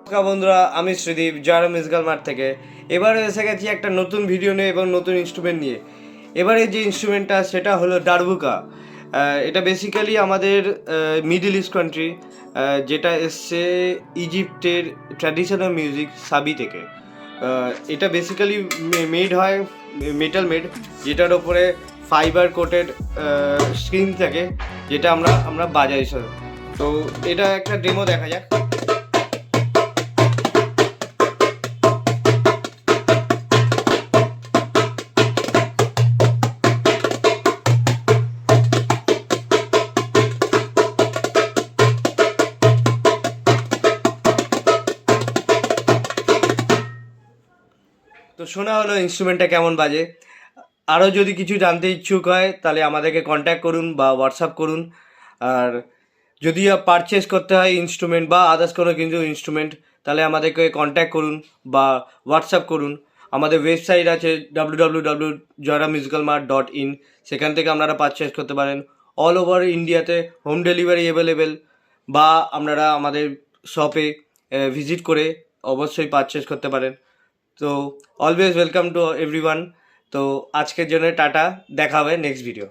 নমস্কার বন্ধুরা, আমি শ্রীদীপ জয়রাম মিউজিক্যাল মার্ট থেকে। এবারে এসে গেছি একটা নতুন ভিডিও নিয়ে এবং নতুন ইনস্ট্রুমেন্ট নিয়ে। এবারে যে ইনস্ট্রুমেন্টটা সেটা হলো ডারবুকা। এটা বেসিক্যালি আমাদের মিডল ইস্ট কান্ট্রি, যেটা এসছে ইজিপ্টের ট্র্যাডিশনাল মিউজিক সাবি থেকে। এটা বেসিক্যালি মেড হয় মেটাল মেড, যেটার ওপরে ফাইবার কোটেড স্ক্রিন থাকে, যেটা আমরা বাজাই। তো এটা একটা ডেমো দেখা যাক। তো শোনা হলো ইনস্ট্রুমেন্টটা কেমন বাজে। আরও যদি কিছু জানতে ইচ্ছুক হয় তাহলে আমাদেরকে কন্ট্যাক্ট করুন বা হোয়াটসঅ্যাপ করুন। আর যদি পারচেস করতে হয় ইনস্ট্রুমেন্ট বা আদার্স কোনো কিছু ইনস্ট্রুমেন্ট, তাহলে আমাদেরকে কন্ট্যাক্ট করুন বা হোয়াটসঅ্যাপ করুন। আমাদের ওয়েবসাইট আছে www.joyrammusicalmart.in, সেখান থেকে আপনারা পারচেস করতে পারেন। অল ওভার ইন্ডিয়াতে হোম ডেলিভারি অ্যাভেলেবেল, বা আপনারা আমাদের শপে ভিজিট করে অবশ্যই পারচেস করতে পারেন। তো অলওয়েজ ওয়েলকাম টু এভরিওয়ান। তো আজকের জন্য টাটা, দেখা হবে নেক্সট ভিডিও।